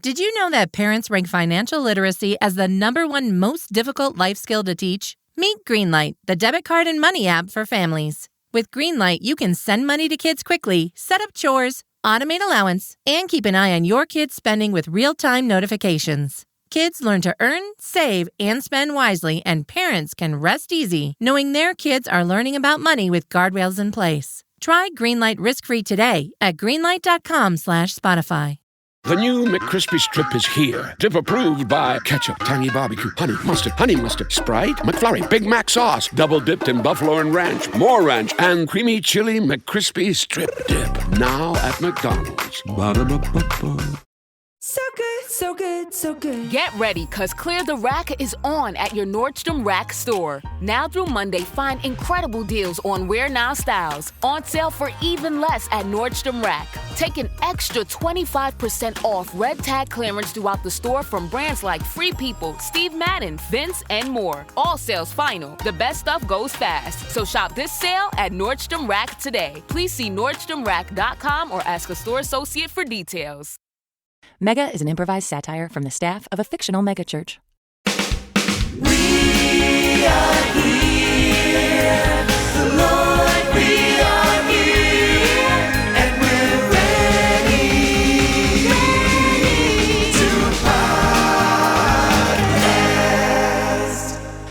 Did you know that parents rank financial literacy as the #1 most difficult life skill to teach? Meet Greenlight, the debit card and money app for families. With Greenlight, you can send money to kids quickly, set up chores, automate allowance, and keep an eye on your kids' spending with real-time notifications. Kids learn to earn, save, and spend wisely, and parents can rest easy knowing their kids are learning about money with guardrails in place. Try Greenlight risk-free today at greenlight.com/Spotify. The new McCrispy Strip is here. Dip approved by ketchup, tangy barbecue, honey mustard, Sprite, McFlurry, Big Mac sauce, double dipped in buffalo and ranch, more ranch, and creamy chili McCrispy Strip Dip. Now at McDonald's. Ba-da-ba-ba-ba. So good, so good, so good. Get ready, cause Clear the Rack is on at your Nordstrom Rack store. Now through Monday, find incredible deals on Wear Now styles. On sale for even less at Nordstrom Rack. Take an extra 25% off red tag clearance throughout the store from brands like Free People, Steve Madden, Vince, and more. All sales final. The best stuff goes fast. So shop this sale at Nordstrom Rack today. Please see NordstromRack.com or ask a store associate for details. Mega is an improvised satire from the staff of a fictional megachurch. We are here, the Lord, we are here, and we're ready to podcast.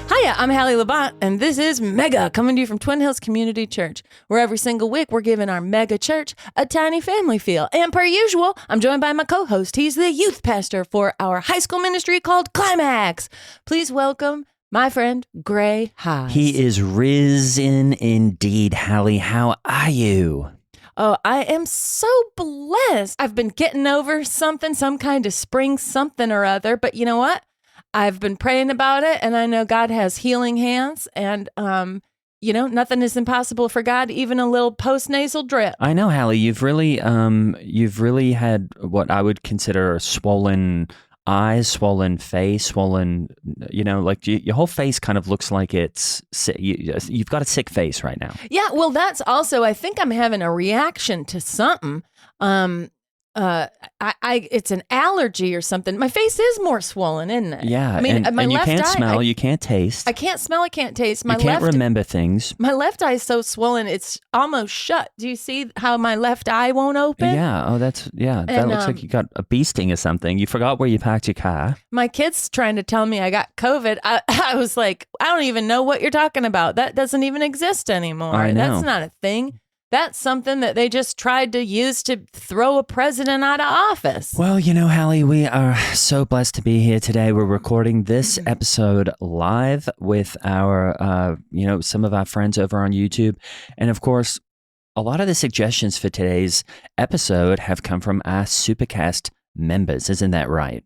Hiya, I'm Halle Labont, and this is Mega, coming to you from Twin Hills Community Church, where every single week we're giving our mega church a tiny family feel. And per usual, I'm joined by my co-host. He's the youth pastor for our high school ministry called Climax. Please welcome my friend, Gray Haas. He is risen indeed. Halle, how are you? Oh, I am so blessed. I've been getting over something, some kind of spring something or other, but you know what? I've been praying about it, and I know God has healing hands, and nothing is impossible for God, even a little post-nasal drip. I know, Halle, you've really had what I would consider swollen eyes, swollen face, swollen, like your whole face kind of looks like you've got a sick face right now. Yeah, well, that's also, I think I'm having a reaction to something. It's an allergy or something. My face is more swollen, isn't it? Yeah, I mean, and you can't smell, you can't taste. I can't smell, I can't taste. You can't remember things. My left eye is so swollen, it's almost shut. Do you see how my left eye won't open? Yeah, that looks like you got a bee sting or something. You forgot where you parked your car. My kid's trying to tell me I got COVID. I was like, I don't even know what you're talking about. That doesn't even exist anymore. I know. That's not a thing. That's something that they just tried to use to throw a president out of office. Well, Halle, we are so blessed to be here today. We're recording this episode live with our, some of our friends over on YouTube. And of course, a lot of the suggestions for today's episode have come from our Supercast members. Isn't that right?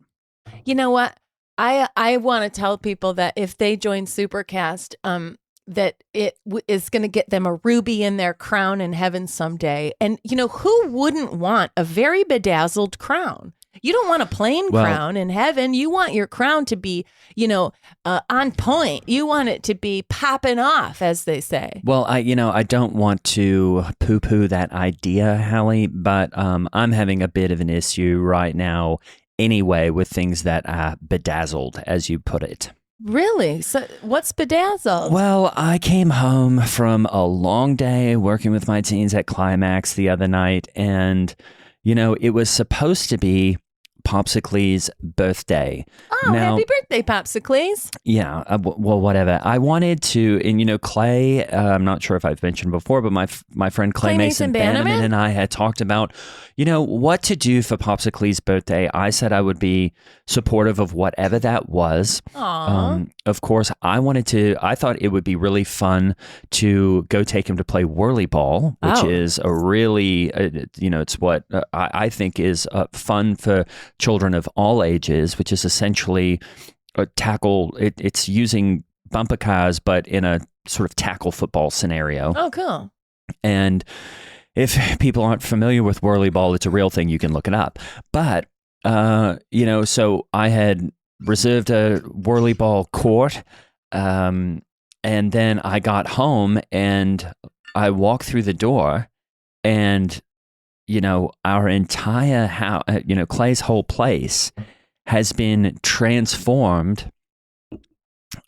You know what? I want to tell people that if they join Supercast, that it is going to get them a ruby in their crown in heaven someday. And, who wouldn't want a very bedazzled crown? You don't want a plain crown in heaven. You want your crown to be, on point. You want it to be popping off, as they say. Well, I don't want to poo-poo that idea, Halle, but I'm having a bit of an issue right now anyway with things that are bedazzled, as you put it. Really? So what's bedazzled? Well, I came home from a long day working with my teens at Climax the other night, and, it was supposed to be Popsicles' birthday. Oh, now, happy birthday, Popsicles. Yeah, well, whatever. I wanted to, and Clay, I'm not sure if I've mentioned before, but my friend Clay Mason Bannerman and I had talked about, what to do for Popsicles' birthday. I said I would be supportive of whatever that was. Of course, I thought it would be really fun to go take him to play whirly ball, which is a really, it's what I think is fun for children of all ages, which is essentially a tackle. It's using bumper cars, but in a sort of tackle football scenario. Oh, cool. And if people aren't familiar with whirly ball, it's a real thing. You can look it up. But, so I had reserved a whirly ball court. And then I got home and I walked through the door and our entire house, Clay's whole place has been transformed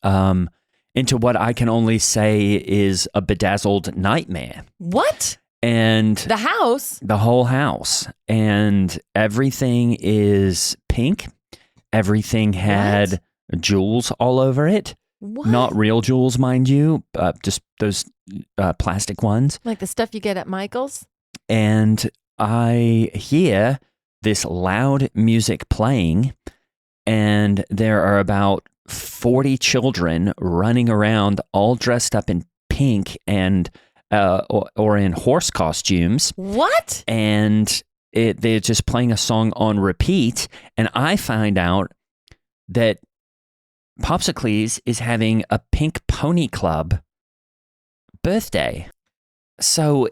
into what I can only say is a bedazzled nightmare. What? And the house? The whole house. And everything is pink. Everything had jewels all over it. What? Not real jewels, mind you, just those plastic ones. Like the stuff you get at Michael's? And I hear this loud music playing, and there are about 40 children running around all dressed up in pink and or in horse costumes. What? And they're just playing a song on repeat. And I find out that Popsicles is having a Pink Pony Club birthday. So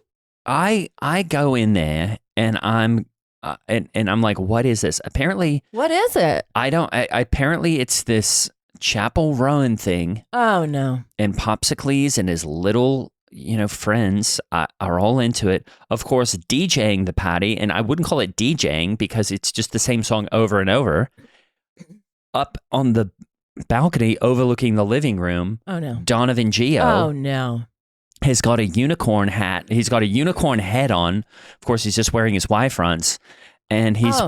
I go in there and I'm like, what is this? Apparently, what is it? Apparently, it's this Chapel Rowan thing. Oh no! And Popsicles and his little friends are all into it. Of course, DJing the party, and I wouldn't call it DJing because it's just the same song over and over. Up on the balcony overlooking the living room. Oh no! Donovan Gio. Oh no! Has got a unicorn hat. He's got a unicorn head on. Of course, he's just wearing his Y-fronts. And he's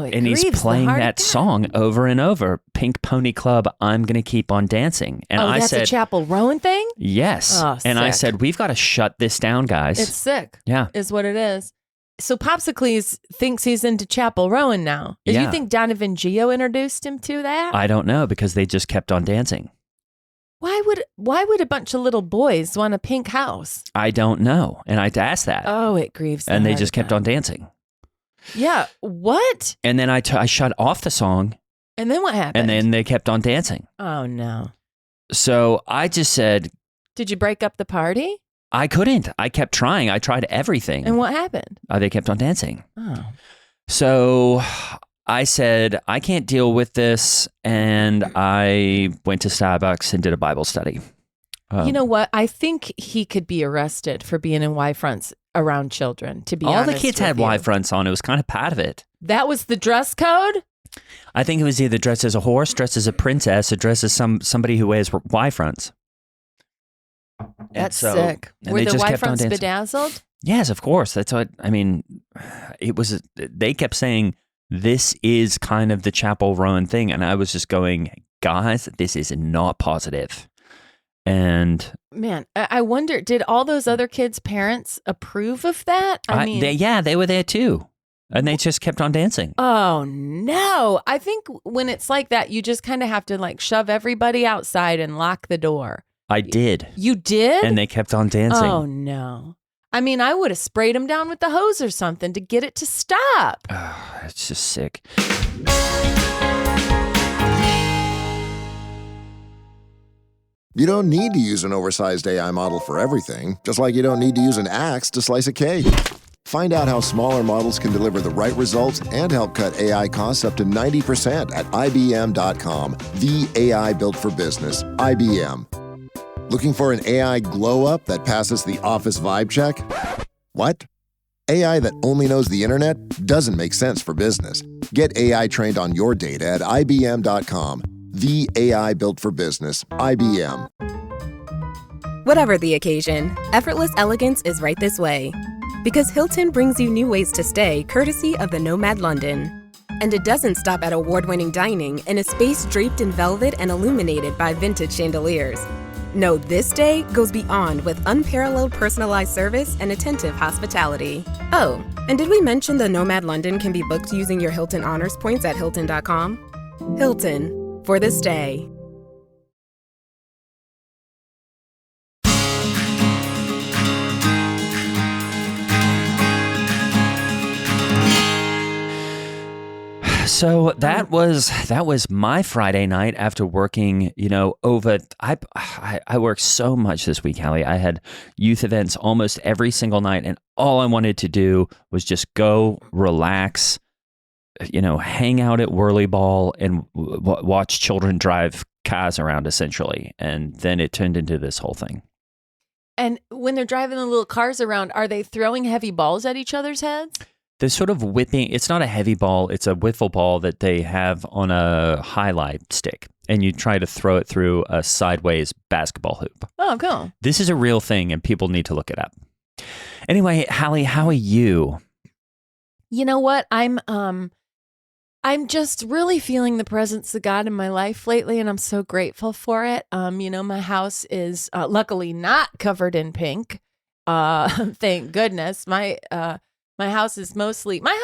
playing that song over and over. Pink Pony Club, I'm going to keep on dancing. And I that's said, a Chapel Rowan thing? Yes. Oh, and I sick. said, we've got to shut this down, guys. It's sick. Yeah. Is what it is. So Popsicles thinks he's into Chapel Rowan now. Do you think Donovan Gio introduced him to that? I don't know, because they just kept on dancing. Why would a bunch of little boys want a pink house? I don't know. And I asked that. Oh, it grieves the And they heart just of kept them. on dancing. Yeah. What? And then I shut off the song. And then what happened? And then they kept on dancing. Oh, no. So I just said, Did you break up the party? I couldn't. I kept trying. I tried everything. And what happened? They kept on dancing. Oh. So I said, I can't deal with this. And I went to Starbucks and did a Bible study. You know what? I think he could be arrested for being in Y-fronts around children, to be honest. All the kids had Y-fronts on. It was kind of part of it. That was the dress code? I think it was either dressed as a horse, dressed as a princess, or dressed as somebody who wears Y-fronts. That's sick. Were the Y-fronts bedazzled? Yes, of course. That's what, I mean, it was, they kept saying, this is kind of the Chapel Rowan thing. And I was just going, guys, this is not positive. And man, I wonder, did all those other kids' parents approve of that? I mean, they were there too. And they just kept on dancing. Oh, no. I think when it's like that, you just kind of have to like shove everybody outside and lock the door. I did. You did? And they kept on dancing. Oh, no. I mean, I would have sprayed them down with the hose or something to get it to stop. Oh, it's just sick. You don't need to use an oversized AI model for everything, just like you don't need to use an axe to slice a cake. Find out how smaller models can deliver the right results and help cut AI costs up to 90% at IBM.com. The AI built for business, IBM. Looking for an AI glow-up that passes the office vibe check? What? AI that only knows the internet doesn't make sense for business. Get AI trained on your data at IBM.com. The AI built for business, IBM. Whatever the occasion, effortless elegance is right this way. Because Hilton brings you new ways to stay courtesy of the Nomad London. And it doesn't stop at award-winning dining in a space draped in velvet and illuminated by vintage chandeliers. No, this day goes beyond with unparalleled personalized service and attentive hospitality. Oh, and did we mention the Nomad London can be booked using your Hilton Honors points at Hilton.com? Hilton, for this day. So that was my Friday night after working, I worked so much this week, Hallie. I had youth events almost every single night, and all I wanted to do was just go relax, hang out at Whirly Ball and watch children drive cars around, essentially. And then it turned into this whole thing. And when they're driving the little cars around, are they throwing heavy balls at each other's heads? sort of whipping. It's not a heavy ball. It's a wiffle ball that they have on a highlight stick, and you try to throw it through a sideways basketball hoop. Oh, cool. This is a real thing, and people need to look it up. Anyway, Hallie, how are you? You know what? I'm just really feeling the presence of God in my life lately, and I'm so grateful for it. My house is luckily not covered in pink. Thank goodness. My house is my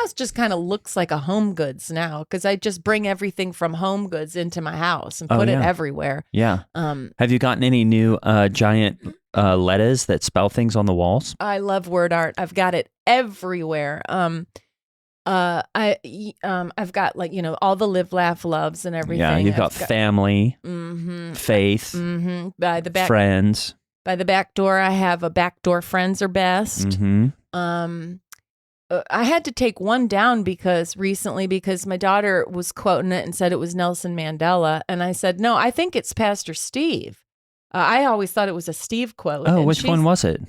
house just kind of looks like a Home Goods now because I just bring everything from Home Goods into my house and put it everywhere. Yeah. Have you gotten any new giant letters that spell things on the walls? I love word art. I've got it everywhere. I've got all the live, laugh, loves and everything. Yeah, you've got family, faith, by the back, friends. By the back door, I have a back door. Friends are best. I had to take one down because my daughter was quoting it and said it was Nelson Mandela, and I said no, I think it's Pastor Steve. I always thought it was a Steve quote. Oh, which one was it?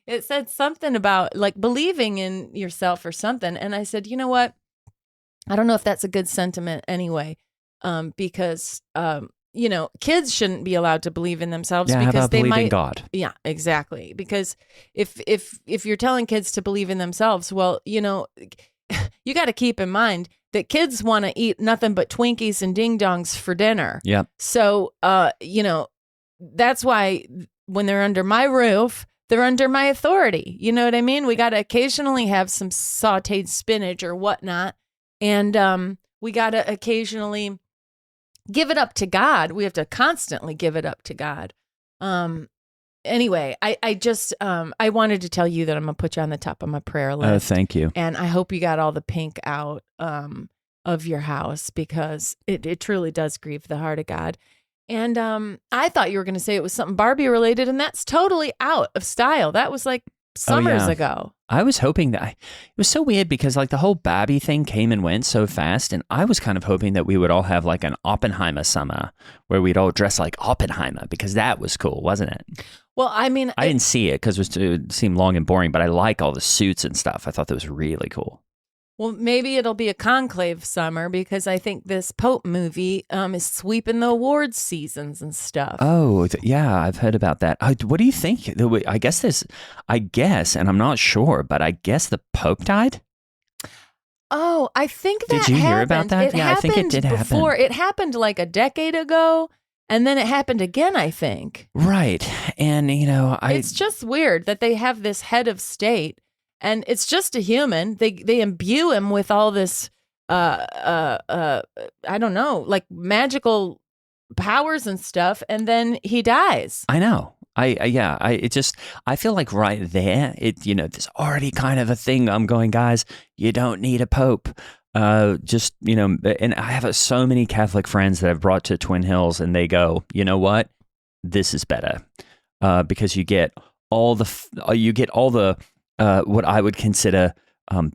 It said something about like believing in yourself or something. And I said, you know what? I don't know if that's a good sentiment anyway, because, kids shouldn't be allowed to believe in themselves because how about they believe might. In God. Yeah, exactly. Because if you're telling kids to believe in themselves, well, you got to keep in mind that kids want to eat nothing but Twinkies and ding dongs for dinner. Yeah. So, that's why when they're under my roof, they're under my authority. You know what I mean? We got to occasionally have some sauteed spinach or whatnot. And we got to occasionally give it up to God. We have to constantly give it up to God. Anyway, I just, I wanted to tell you that I'm going to put you on the top of my prayer list. Oh, thank you. And I hope you got all the pink out of your house because it truly does grieve the heart of God. And I thought you were going to say it was something Barbie related, and that's totally out of style. That was like summers ago. I was hoping that it was so weird because like the whole Barbie thing came and went so fast, and I was kind of hoping that we would all have like an Oppenheimer summer where we'd all dress like Oppenheimer because that was cool, wasn't it? Well, I mean, I didn't see it because it seemed long and boring, but I like all the suits and stuff. I thought that was really cool. Well, maybe it'll be a conclave summer because I think this Pope movie is sweeping the awards seasons and stuff. Oh, yeah, I've heard about that. What do you think? I guess, and I'm not sure, but I guess the Pope died? Oh, I think that Did you hear about that? Yeah, I think it did happen. It happened like a decade ago, and then it happened again, I think. Right. And, it's just weird that they have this head of state. And it's just a human. They imbue him with all this, I don't know, like magical powers and stuff, and then he dies. I know. I feel like right there, there's already kind of a thing. I'm going, guys, you don't need a pope. And I have so many Catholic friends that I've brought to Twin Hills, and they go, you know what, this is better, because you get all the what I would consider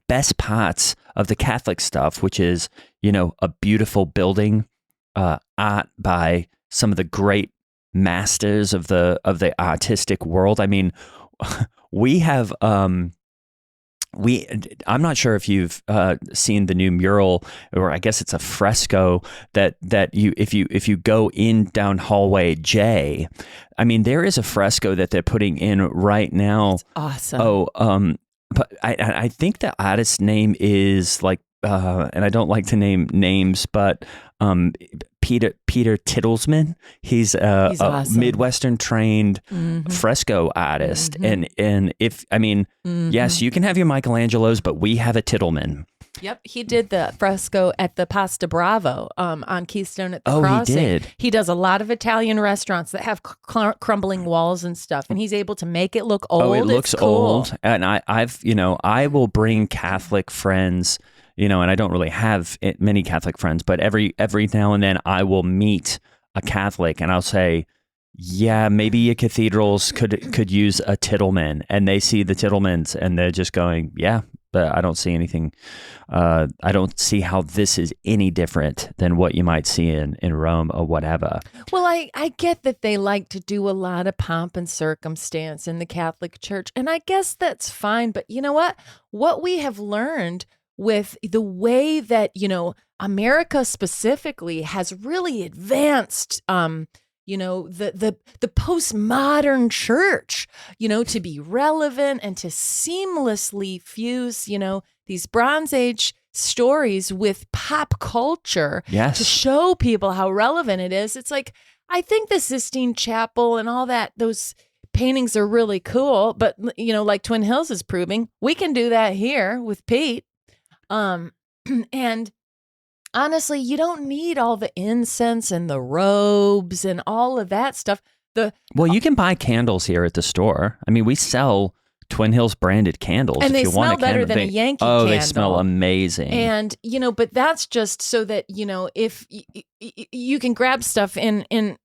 best parts of the Catholic stuff, which is, a beautiful building, art by some of the great masters of the artistic world. I mean, we have I'm not sure if you've seen the new mural, or I guess it's a fresco that if you go in down hallway J, I mean, there is a fresco that they're putting in right now. That's awesome. Oh, but I think the artist's name is like, and I don't like to name names, but Peter Tittelsman. He's awesome. A Midwestern trained fresco artist, and yes, you can have your Michelangelos, but we have a Tittleman. Yep, he did the fresco at the Pasta Bravo on Keystone at the Crossing. He did. He does a lot of Italian restaurants that have crumbling walls and stuff, and he's able to make it look old. Oh, it looks cool. old, and I will bring Catholic friends. And I don't really have many Catholic friends, but every now and then I will meet a Catholic and I'll say, yeah, maybe your cathedrals could use a Tittleman, and they see the Tittlemans and they're just going, yeah, But I don't see anything. I don't see how this is any different than what you might see in Rome or whatever. Well, I get that they like to do a lot of pomp and circumstance in the Catholic Church, and I guess that's fine. But you know what? What we have learned with the way that, America specifically has really advanced, the postmodern church, to be relevant and to seamlessly fuse, these Bronze Age stories with pop culture to show people how relevant it is. It's like, I think the Sistine Chapel and all that, those paintings are really cool, but like Twin Hills is proving, we can do that here with Pete. And honestly, you don't need all the incense and the robes and all of that stuff. Well, you can buy candles here at the store. I mean, we sell Twin Hills branded candles. And they if you smell want better than a Yankee candle. Oh, they smell amazing. And, but that's just so that, if you can grab stuff in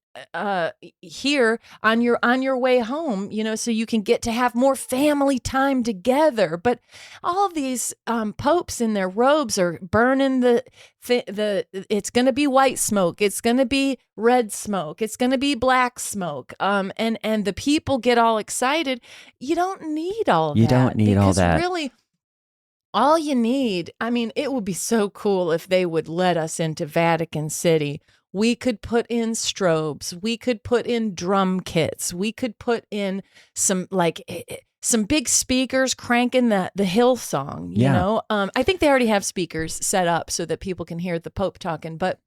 here on your way home, so you can get to have more family time together. But all these popes in their robes are burning the it's going to be white smoke, it's going to be red smoke, it's going to be black smoke, and the people get all excited. You don't need all that. You don't need all that. Really, all you need, I mean, it would be so cool if they would let us into Vatican City. We could put in strobes. We could put in drum kits. We could put in some big speakers cranking the Hillsong. You know, I think they already have speakers set up so that people can hear the Pope talking. But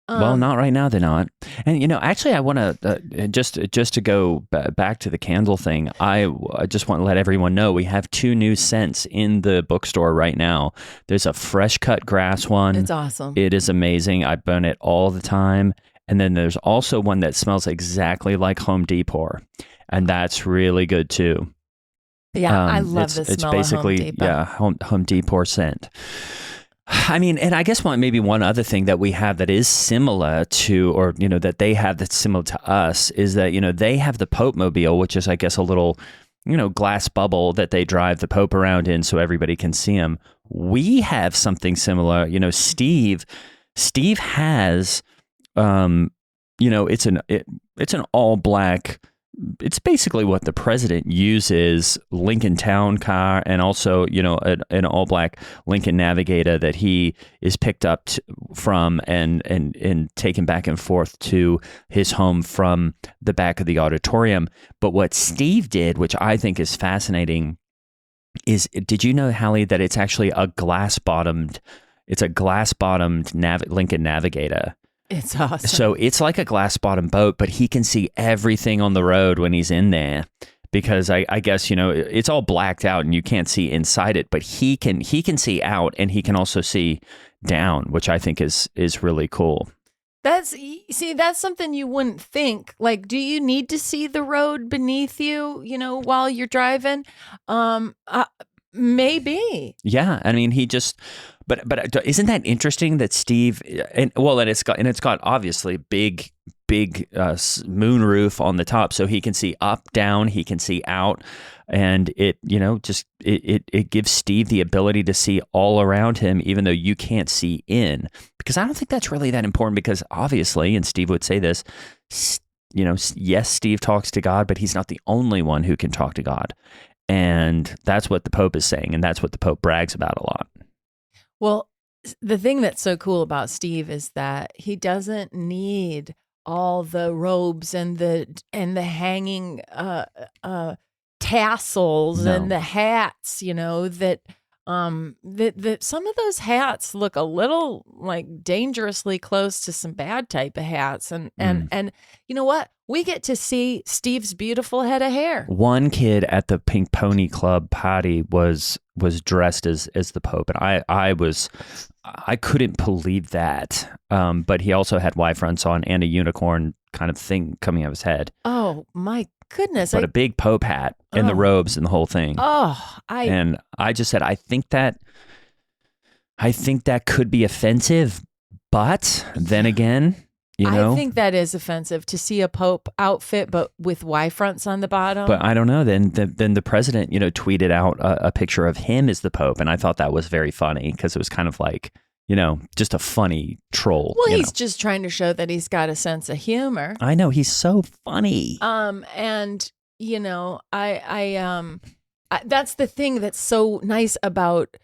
well, not right now. They're not. And actually, I want to just to go back to the candle thing. I just want to let everyone know we have 2 new scents in the bookstore right now. There's a fresh cut grass one. It's awesome. It is amazing. I burn it all the time. And then there's also one that smells exactly like Home Depot, and that's really good too. Yeah, I love the smell It's basically of Home Depot. Home Depot scent. I mean, and I guess maybe one other thing that we have that is similar to, or, that they have that's similar to us is that, they have the Pope Mobile, which is, I guess, a little, glass bubble that they drive the Pope around in so everybody can see him. We have something similar. Steve has, it's an all black. It's basically what the president uses, Lincoln Town car, and also, an all black Lincoln Navigator that he is picked up from and taken back and forth to his home from the back of the auditorium. But what Steve did, which I think is fascinating, is, did you know, Halle, that it's actually a glass bottomed Lincoln Navigator? It's awesome. So it's like a glass bottom boat, but he can see everything on the road when he's in there, because I guess, it's all blacked out and you can't see inside it, but he can see out, and he can also see down, which I think is really cool. That's something you wouldn't think. Like, do you need to see the road beneath you, while you're driving? Maybe. Yeah. I mean, but isn't that interesting that Steve, and it's got obviously big moon roof on the top, so he can see up, down, he can see out, and it gives Steve the ability to see all around him, even though you can't see in. Because I don't think that's really that important, because obviously, and Steve would say this, yes, Steve talks to God, but he's not the only one who can talk to God. And that's what the Pope is saying, and that's what the Pope brags about a lot. Well, the thing that's so cool about Steve is that he doesn't need all the robes and the hanging tassels and the hats, that some of those hats look a little like dangerously close to some bad type of hats, and you know what? We get to see Steve's beautiful head of hair. One kid at the Pink Pony Club party was dressed as the Pope, and I couldn't believe that. But he also had Y fronts on and a unicorn kind of thing coming out of his head. Oh my goodness! But a big Pope hat and the robes and the whole thing. And I just said, I think that could be offensive, but then again, You know? I think that is offensive to see a Pope outfit, but with Y fronts on the bottom. But I don't know. Then the president, tweeted out a picture of him as the Pope, and I thought that was very funny because it was kind of like, just a funny troll. Well, he's just trying to show that he's got a sense of humor. I know, he's so funny. And that's the thing that's so nice about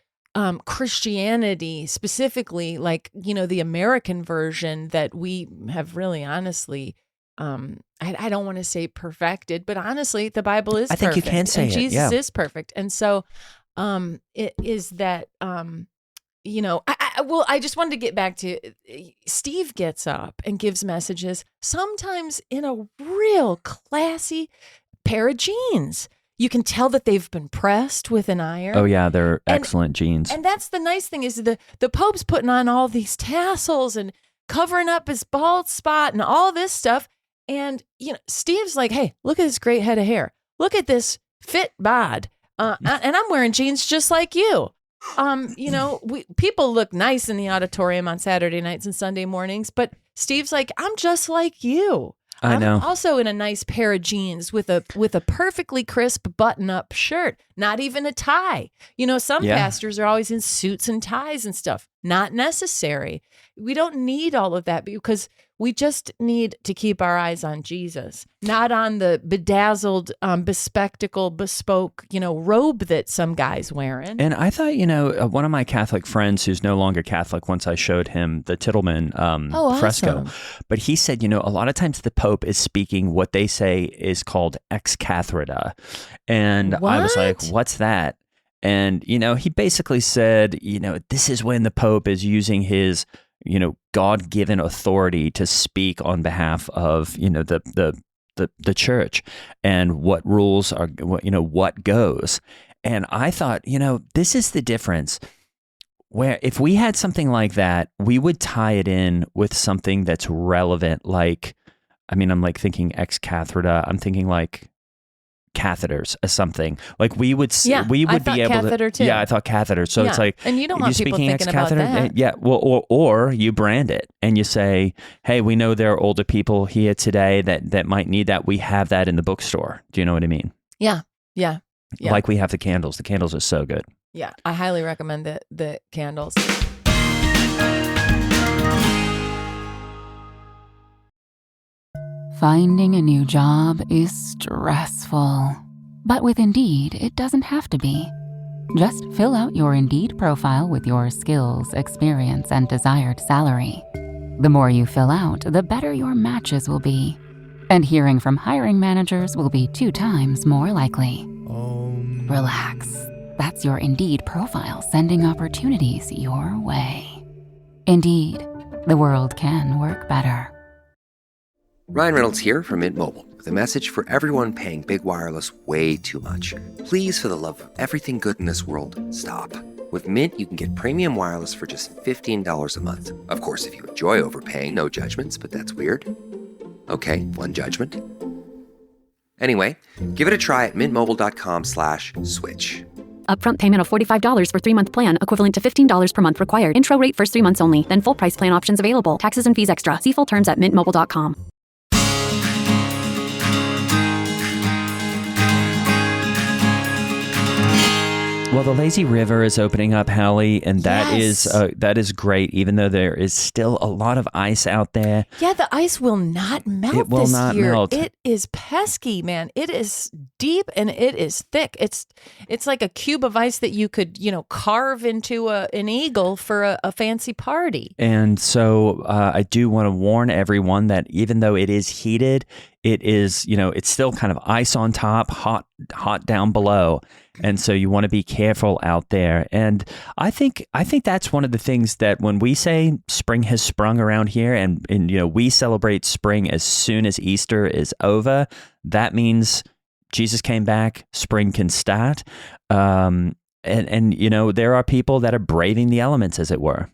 Christianity, specifically, like, the American version that we have really honestly, I don't want to say perfected, but honestly, the Bible is perfect. I think you can say and it. Jesus is perfect. And so it is that, I just wanted to get back to Steve gets up and gives messages, sometimes in a real classy pair of jeans. You can tell that they've been pressed with an iron. Oh yeah, they're excellent jeans. And that's the nice thing is the Pope's putting on all these tassels and covering up his bald spot and all this stuff. And Steve's like, hey, look at this great head of hair. Look at this fit bod. And I'm wearing jeans just like you. People look nice in the auditorium on Saturday nights and Sunday mornings, but Steve's like, I'm just like you. I know. I'm also in a nice pair of jeans with a perfectly crisp button-up shirt, not even a tie. Some pastors are always in suits and ties and stuff. Not necessary. We don't need all of that because we just need to keep our eyes on Jesus, not on the bedazzled, bespectacled, bespoke, robe that some guy's wearing. And I thought, one of my Catholic friends who's no longer Catholic, once I showed him the Tittleman fresco, but he said, a lot of times the Pope is speaking what they say is called ex cathedra. And I was like, what's that? And, he basically said, this is when the Pope is using his, God-given authority to speak on behalf of, the church and what rules are, what goes. And I thought, this is the difference where if we had something like that, we would tie it in with something that's relevant. Like, I'm like thinking ex cathedra. I'm thinking like catheters or something. Like we would be able catheter to. Too. Yeah, I thought catheter. So it's like, and you don't want people thinking about that. Yeah, well, or you brand it and you say, hey, we know there are older people here today that might need that. We have that in the bookstore. Do you know what I mean? Yeah. Like we have the candles. The candles are so good. Yeah, I highly recommend the candles. Finding a new job is stressful. But with Indeed, it doesn't have to be. Just fill out your Indeed profile with your skills, experience, and desired salary. The more you fill out, the better your matches will be. And hearing from hiring managers will be 2 times more likely. Relax. That's your Indeed profile sending opportunities your way. Indeed, the world can work better. Ryan Reynolds here from Mint Mobile with a message for everyone paying big wireless way too much. Please, for the love of everything good in this world, stop. With Mint, you can get premium wireless for just $15 a month. Of course, if you enjoy overpaying, no judgments, but that's weird. Okay, one judgment. Anyway, give it a try at mintmobile.com/switch. Upfront payment of $45 for 3-month plan, equivalent to $15 per month required. Intro rate first 3 months only, then full price plan options available. Taxes and fees extra. See full terms at mintmobile.com. Well, the lazy river is opening up, Halle, and that is great, even though there is still a lot of ice out there. Yeah, the ice will not melt It will this not year. melt. It is pesky, man. It is deep and it is thick. It's like a cube of ice that you could, carve into an eagle for a fancy party. And so I do want to warn everyone that even though it is heated, it is, it's still kind of ice on top, hot down below. And so you want to be careful out there. And I think that's one of the things that when we say spring has sprung around here and we celebrate spring as soon as Easter is over, that means Jesus came back, spring can start. And there are people that are braving the elements, as it were.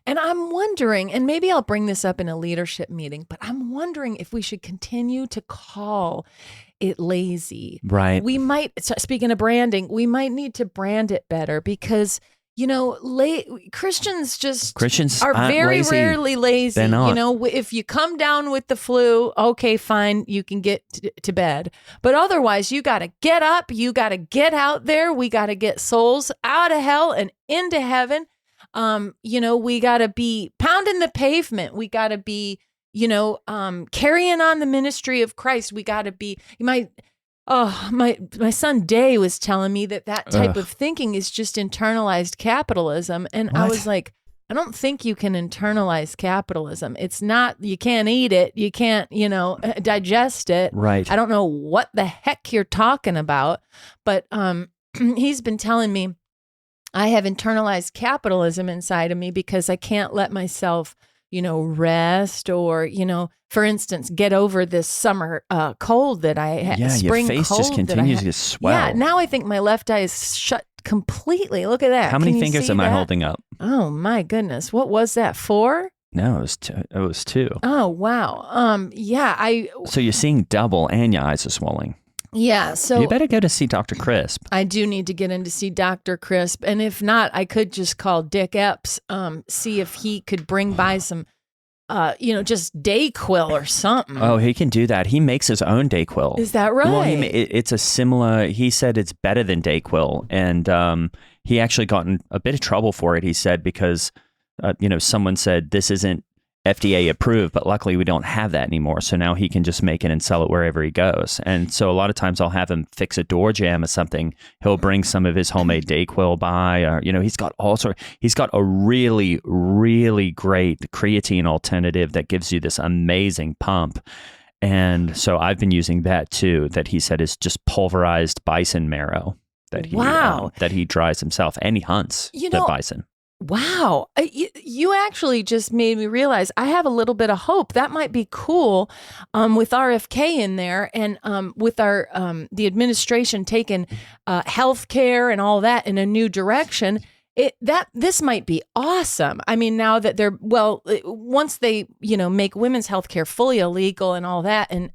And I'm wondering, and maybe I'll bring this up in a leadership meeting, but I'm wondering if we should continue to call it lazy. Right. We might, speaking of branding, we might need to brand it better because, Christians Christians are aren't very lazy. rarely lazy. They're not. If you come down with the flu, okay, fine, you can get to bed. But otherwise, you got to get up. You got to get out there. We got to get souls out of hell and into heaven. We got to be pounding the pavement. We got to be, carrying on the ministry of Christ. We got to be, my son Day was telling me that type of thinking is just internalized capitalism. And What? I was like, I don't think you can internalize capitalism. It's not, you can't eat it. You can't, digest it. Right. I don't know what the heck you're talking about, but he's been telling me I have internalized capitalism inside of me because I can't let myself, rest or, for instance, get over this summer cold that I had. Yeah, your spring face cold just that I continues had. to swell. Yeah, now I think my left eye is shut completely. Look at that. How many Can you fingers see am I that? holding up? Oh my goodness. What was that, 4? No, it was 2. Oh, wow. So you're seeing double and your eyes are swelling. Yeah, so You better go to see Dr. Crisp. I do need to get in to see Dr. Crisp. And if not, I could just call Dick Epps, see if he could bring by some, just Dayquil or something. Oh, he can do that. He makes his own Dayquil. Is that right? Well, it's a similar, he said it's better than Dayquil. And he actually got in a bit of trouble for it, he said, because, someone said this isn't FDA approved, but luckily we don't have that anymore. So now he can just make it and sell it wherever he goes. And so a lot of times I'll have him fix a door jamb or something. He'll bring some of his homemade Dayquil by, or, he's got a really, really great creatine alternative that gives you this amazing pump. And so I've been using that too, that he said is just pulverized bison marrow that he dries himself, and he hunts the bison. Wow. You actually just made me realize I have a little bit of hope. That might be cool with RFK in there and with our the administration taking healthcare and all that in a new direction. This might be awesome. I mean, now that once they, make women's healthcare fully illegal and all that, and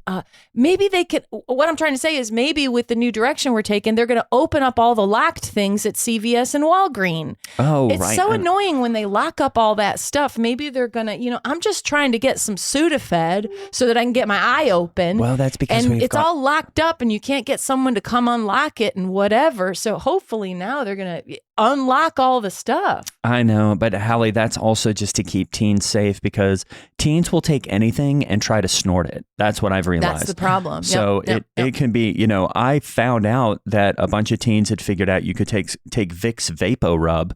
maybe they could, what I'm trying to say is maybe with the new direction we're taking, they're going to open up all the locked things at CVS and Walgreens. Oh, it's right. so annoying when they lock up all that stuff. Maybe they're going to, I'm just trying to get some Sudafed so that I can get my eye open. Well, that's because it's all locked up and you can't get someone to come unlock it and whatever. So hopefully now they're going to unlock all the stuff. I know, but Halle, that's also just to keep teens safe, because teens will take anything and try to snort it. That's what I've realized. That's the problem. So it can be, I found out that a bunch of teens had figured out you could take Vicks Vapo Rub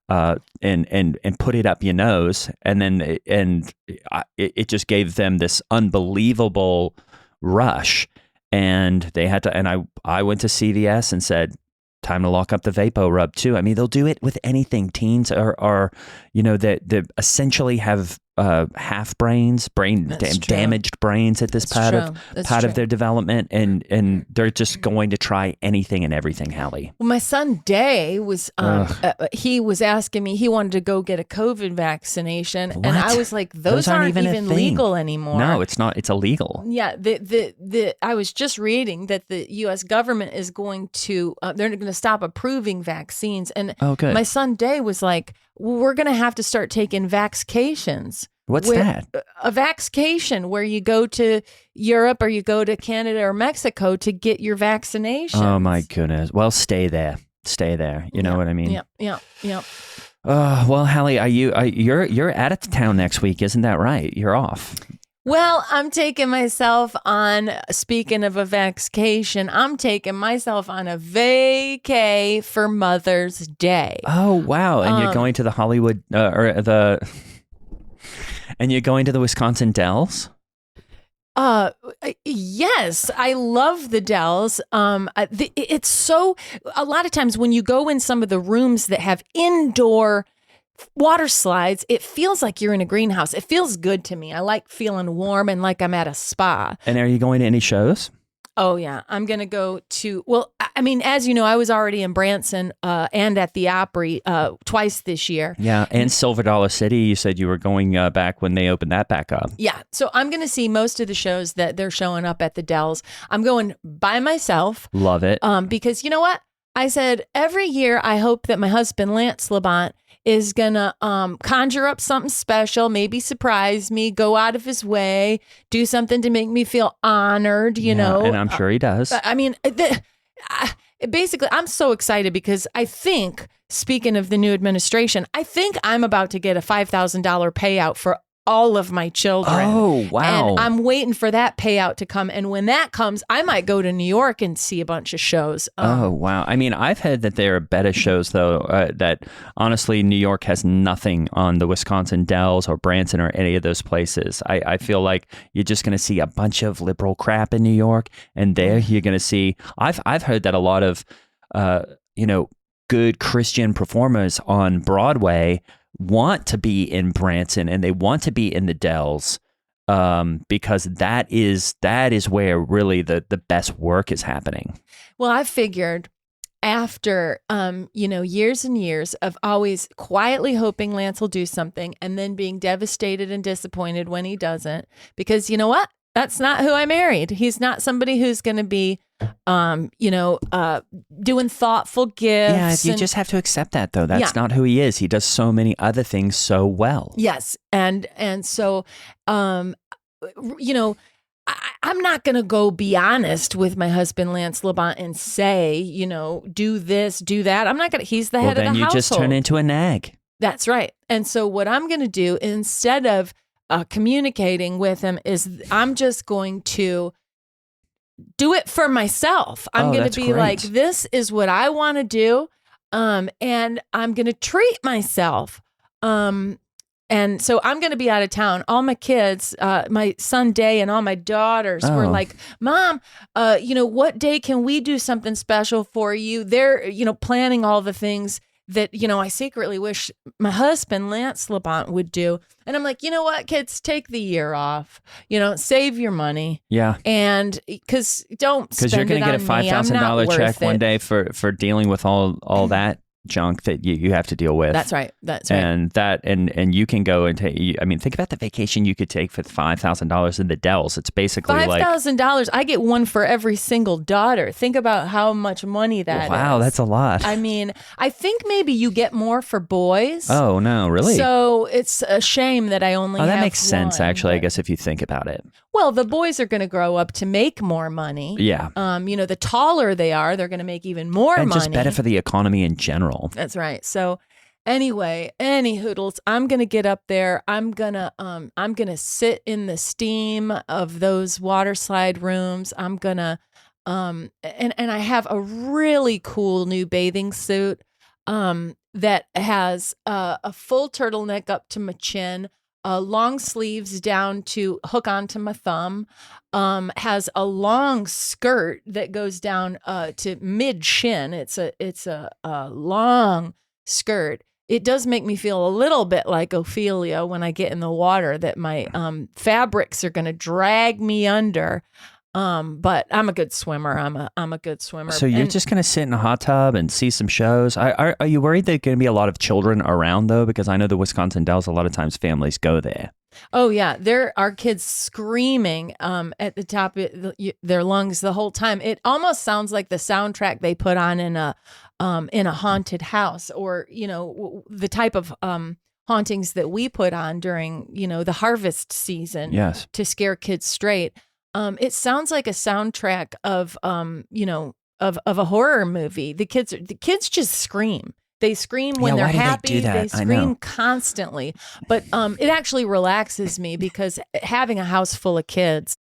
and put it up your nose, and then it just gave them this unbelievable rush, and they had to. And I went to CVS and said, time to lock up the Vapo Rub too. I mean, they'll do it with anything. Teens are they essentially have half brains, damaged brains at this part of their development, and they're just going to try anything and everything. Halle. Well, my son Day was he was asking me, he wanted to go get a COVID vaccination, and I was like, those aren't even legal anymore. No, it's not. It's illegal. Yeah, I was just reading that the U.S. government is going to they're going to stop approving vaccines, and my son Day was like, well, we're going to have to start taking vaxcations. What's that? A vaxcation where you go to Europe or you go to Canada or Mexico to get your vaccination. Oh my goodness. Well, stay there. You know what I mean? Yeah. Well, Halle, you're out of town next week, isn't that right? You're off. Well, I'm taking myself on, speaking of a vaxcation, I'm taking myself on a vacay for Mother's Day. Oh, wow. And you're going to the Hollywood, and you're going to the Wisconsin Dells? Yes, I love the Dells. It's so, a lot of times when you go in some of the rooms that have indoor water slides, it feels like you're in a greenhouse. It feels good to me. I like feeling warm and like I'm at a spa. And are you going to any shows? Oh, yeah. I'm going to go to, well, I mean, as you know, I was already in Branson and at the Opry twice this year. Yeah. And Silver Dollar City, you said you were going back when they opened that back up. Yeah. So I'm going to see most of the shows that they're showing up at the Dells. I'm going by myself. Love it. Because you know what? I said, every year I hope that my husband, Lance Labont, is going to conjure up something special, maybe surprise me, go out of his way, do something to make me feel honored, you know. And I'm sure he does. I mean, basically, I'm so excited because I think, speaking of the new administration, I think I'm about to get a $5,000 payout for all of my children. Oh, wow. And I'm waiting for that payout to come. And when that comes, I might go to New York and see a bunch of shows. Oh, wow. I mean, I've heard that there are better shows, though, that honestly, New York has nothing on the Wisconsin Dells or Branson or any of those places. I feel like you're just going to see a bunch of liberal crap in New York. And there you're going to see, I've heard that a lot of, good Christian performers on Broadway want to be in Branson and they want to be in the Dells because that is where really the best work is happening. Well, I figured after, years and years of always quietly hoping Lance will do something and then being devastated and disappointed when he doesn't, because you know what? That's not who I married. He's not somebody who's going to be, doing thoughtful gifts. Yeah, you just have to accept that, though. That's not who he is. He does so many other things so well. Yes, and so, I'm not going to go be honest with my husband, Lance Labont, and say, do this, do that. I'm not going to. He's the head of the household. Well, then you just turn into a nag. That's right. And so what I'm going to do instead of communicating with him is I'm just going to do it for myself. I'm going to be great. like, this is what I want to do. And I'm going to treat myself. And so I'm going to be out of town. All my kids, my son Day and all my daughters were like, Mom, what day can we do something special for you? They're, planning all the things that, I secretly wish my husband, Lance Labont, would do. And I'm like, you know what, kids, take the year off, save your money. Yeah. And because don't spend you're going to get a $5,000 check one day for dealing with all that junk that you have to deal with. That's right. And you can go and take, think about the vacation you could take for $5,000 in the Dells. It's basically $5,000. I get one for every single daughter. Think about how much money that is. Wow, that's a lot. I mean, I think maybe you get more for boys. Oh, no, really? So it's a shame that I only have that makes sense, one, actually, I guess, if you think about it. Well, the boys are going to grow up to make more money. Yeah. The taller they are, they're going to make even more money. And just better for the economy in general. That's right. So anyway, any hoodles, I'm going to get up there. I'm going to sit in the steam of those water slide rooms. I'm going to, and I have a really cool new bathing suit, that has a full turtleneck up to my chin, long sleeves down to hook onto my thumb, has a long skirt that goes down to mid shin. It's a long skirt. It does make me feel a little bit like Ophelia when I get in the water, that my fabrics are going to drag me under. But I'm a good swimmer. I'm a good swimmer. So you're just going to sit in a hot tub and see some shows. Are you worried there's going to be a lot of children around, though? Because I know the Wisconsin Dells, a lot of times families go there. Oh, yeah. There are kids screaming at the top of their lungs the whole time. It almost sounds like the soundtrack they put on in a haunted house, or, the type of hauntings that we put on during, the harvest season. Yes. To scare kids straight. It sounds like a soundtrack of, of a horror movie. The kids just scream. They scream when they're happy. They scream constantly. But it actually relaxes me, because having a house full of kids,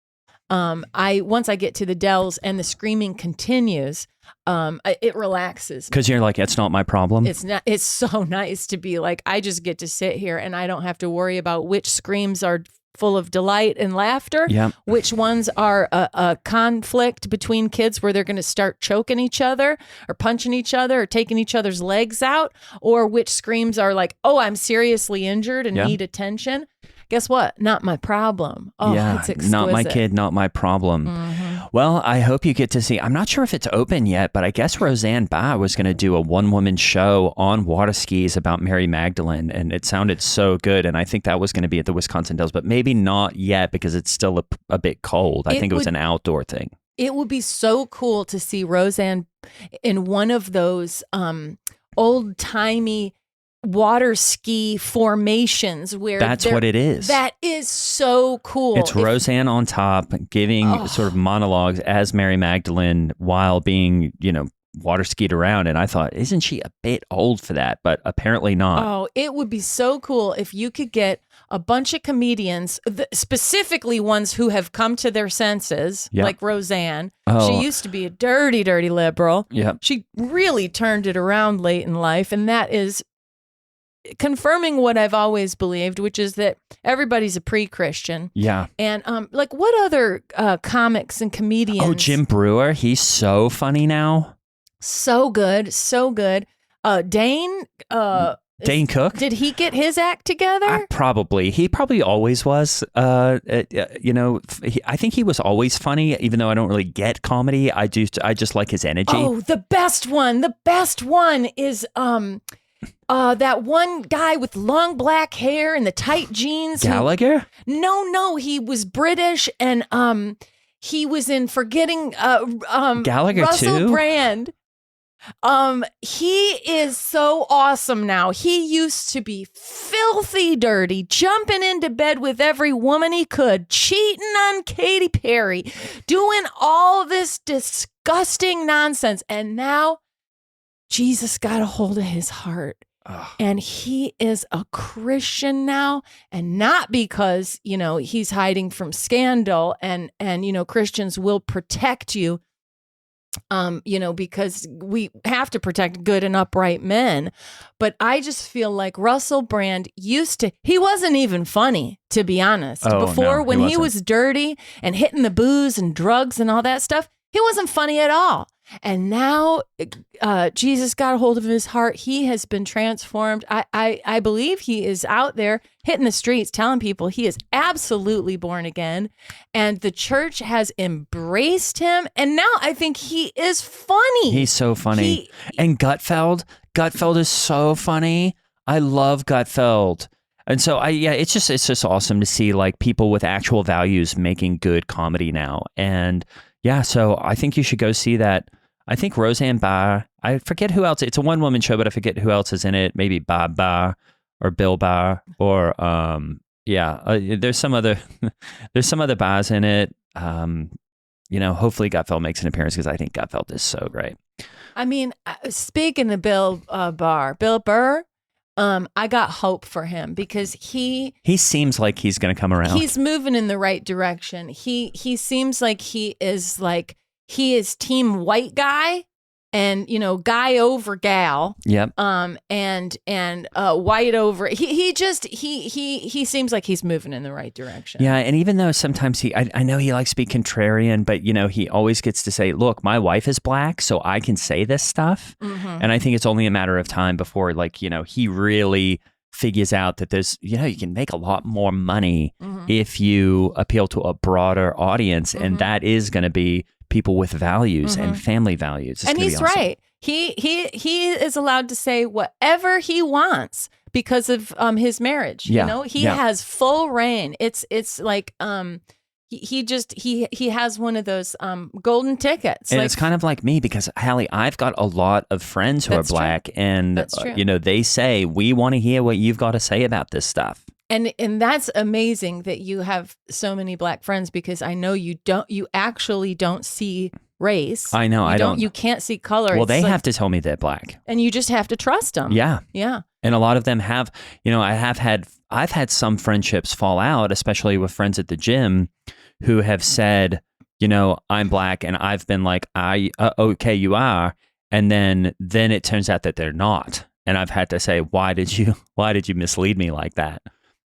once I get to the Dells and the screaming continues, it relaxes me. Because you're like, it's not my problem. It's so nice to be like, I just get to sit here and I don't have to worry about which screams are full of delight and laughter, which ones are a conflict between kids where they're going to start choking each other or punching each other or taking each other's legs out, or which screams are like, oh, I'm seriously injured and need attention. Guess what? Not my problem. Oh, it's exquisite. Not my kid, not my problem. Mm-hmm. Well, I hope you get to see. I'm not sure if it's open yet, but I guess Roseanne Barr was going to do a one-woman show on water skis about Mary Magdalene, and it sounded so good. And I think that was going to be at the Wisconsin Dells, but maybe not yet because it's still a bit cold. I think it was an outdoor thing. It would be so cool to see Roseanne in one of those old-timey water ski formations where that's what it is. That is so cool. It's Roseanne on top giving sort of monologues as Mary Magdalene while being, water skied around. And I thought, isn't she a bit old for that? But apparently not. Oh, it would be so cool if you could get a bunch of comedians, specifically ones who have come to their senses, like Roseanne. Oh. She used to be a dirty, dirty liberal. Yeah. She really turned it around late in life. And that is confirming what I've always believed, which is that everybody's a pre-Christian. Yeah. And what other comics and comedians? Oh, Jim Brewer. He's so funny now. So good. So good. Dane Cook. Did he get his act together? He probably always was. I think he was always funny, even though I don't really get comedy. I just like his energy. Oh, the best one. The best one is that one guy with long black hair and the tight jeans. Gallagher? No, he was British and he was in Forgetting Gallagher Russell too? Brand. He is so awesome now. He used to be filthy dirty, jumping into bed with every woman he could, cheating on Katy Perry, doing all this disgusting nonsense. And now Jesus got a hold of his heart. And he is a Christian now, and not because, he's hiding from scandal and Christians will protect you, because we have to protect good and upright men. But I just feel like Russell Brand he wasn't even funny, to be honest. Before, when he was dirty and hitting the booze and drugs and all that stuff, he wasn't funny at all. And now Jesus got a hold of his heart. He has been transformed. I believe he is out there hitting the streets telling people he is absolutely born again. And the church has embraced him. And now I think he is funny. He's so funny. And Gutfeld is so funny. I love Gutfeld. And so it's just awesome to see like people with actual values making good comedy now. And yeah, so I think you should go see that. I think Roseanne Barr, I forget who else. It's a one-woman show, but I forget who else is in it. Maybe Bob Barr or Bill Barr or there's some other bars in it. Hopefully Gutfeld makes an appearance because I think Gutfeld is so great. I mean, speaking of Bill Burr, I got hope for him because he seems like he's going to come around. He's moving in the right direction. He seems like he is team white guy and, guy over gal. Yep. And white over, he seems like he's moving in the right direction. Yeah. And even though sometimes I know he likes to be contrarian, but he always gets to say, look, my wife is black, so I can say this stuff. Mm-hmm. And I think it's only a matter of time before he really figures out that there's, you can make a lot more money if you appeal to a broader audience. And that is going to be people with values and family values. And he's awesome. Right. He is allowed to say whatever he wants because of his marriage. Yeah. He has full reign. It's like he has one of those golden tickets. And it's kind of like me because Halle, I've got a lot of friends who are black, and they say we want to hear what you've got to say about this stuff. And that's amazing that you have so many black friends because I know you actually don't see race. I know. You can't see color. Well, they have to tell me they're black. And you just have to trust them. Yeah. Yeah. And a lot of them have, I've had some friendships fall out, especially with friends at the gym who have said, I'm black, and I've been like, okay, you are. And then it turns out that they're not. And I've had to say, why did you mislead me like that?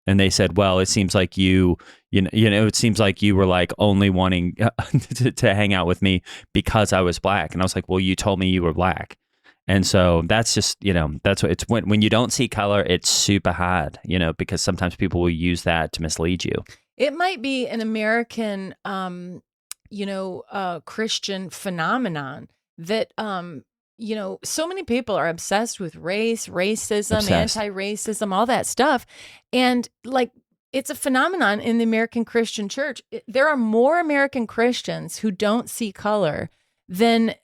And they said, well, it seems like it seems like you were like only wanting to hang out with me because I was black. And I was like, well, you told me you were black. And so that's just, that's what it's when you don't see color, it's super hard, because sometimes people will use that to mislead you. It might be an American, Christian phenomenon that, so many people are obsessed with racism, anti-racism, all that stuff. And like it's a phenomenon in the American Christian church. There are more American Christians who don't see color than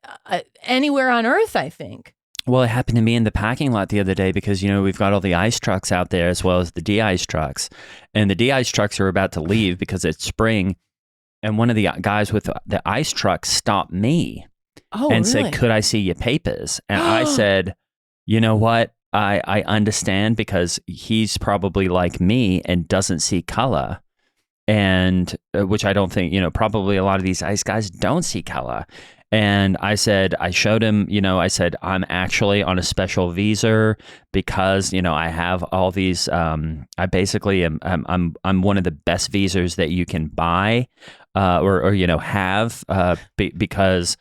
anywhere on earth, I think. Well, it happened to me in the parking lot the other day because, we've got all the ice trucks out there as well as the de-ice trucks. And the de-ice trucks are about to leave because it's spring. And one of the guys with the ice truck stopped me and said, could I see your papers? And I said, you know what? I understand because he's probably like me and doesn't see color. And which I don't think, probably a lot of these ice guys don't see color. And I showed him, I said, I'm actually on a special visa because, I have all these, I basically I'm one of the best visas that you can buy, or have, because,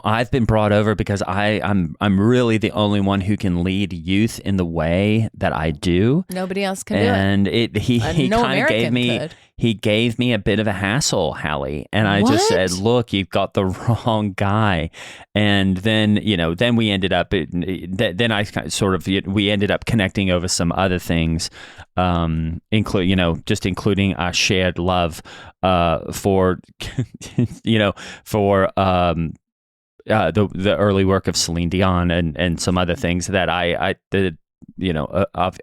I've been brought over because I'm really the only one who can lead youth in the way that I do. Nobody else can do it. And he no kind of gave me could. He gave me a bit of a hassle, Halle, and I just said, "Look, you've got the wrong guy." And then then we ended up we ended up connecting over some other things, including our shared love for the early work of Celine Dion and some other things that I did.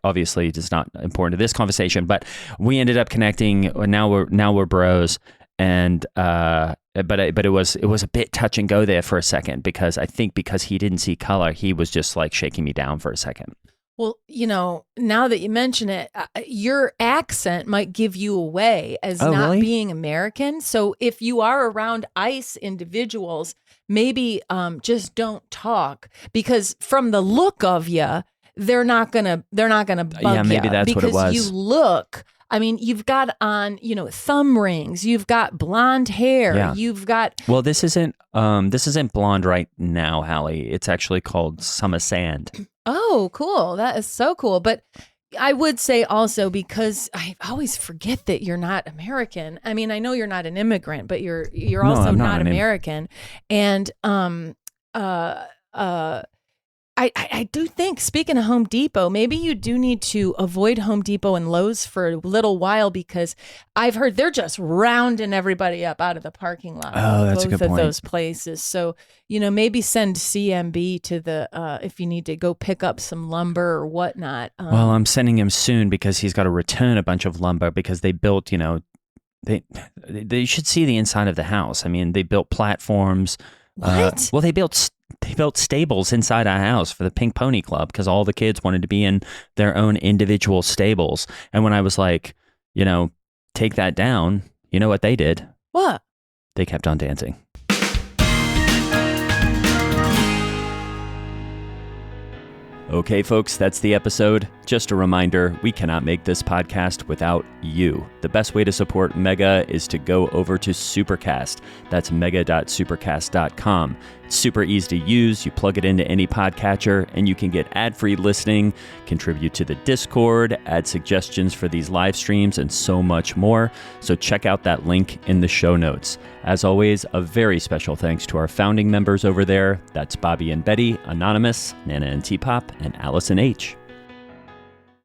Obviously it is not important to this conversation, but we ended up connecting. Now we're bros, and but it was a bit touch and go there for a second because he didn't see color, he was just like shaking me down for a second. Well, now that you mention it, your accent might give you away as not really? being American. So if you are around ICE individuals, maybe just don't talk, because from the look of you, they're not gonna bug you. Yeah, maybe that's what it was. Because you look, you've got on, thumb rings, you've got blonde hair, you've got. Well, this isn't blonde right now, Halle. It's actually called summer sand. Oh, cool. That is so cool. But I would say also, because I always forget that you're not American. I mean, I know you're not an immigrant, but you're also not American. And I do think, speaking of Home Depot, maybe you do need to avoid Home Depot and Lowe's for a little while, because I've heard they're just rounding everybody up out of the parking lot. Oh, that's a good point. Both of those places. So, maybe send CMB to the, if you need to go pick up some lumber or whatnot. Well, I'm sending him soon because he's got to return a bunch of lumber because they built, they should see the inside of the house. I mean, they built platforms. What? Well, they built stables inside our house for the Pink Pony Club because all the kids wanted to be in their own individual stables. And when I was like, take that down, you know what they did? What? They kept on dancing. Okay, folks, that's the episode. Just a reminder, we cannot make this podcast without you. The best way to support Mega is to go over to Supercast. That's mega.supercast.com. It's super easy to use. You plug it into any podcatcher, and you can get ad-free listening, contribute to the Discord, add suggestions for these live streams, and so much more. So check out that link in the show notes. As always, a very special thanks to our founding members over there. That's Bobby and Betty, Anonymous, Nana and T-Pop, and Allison H.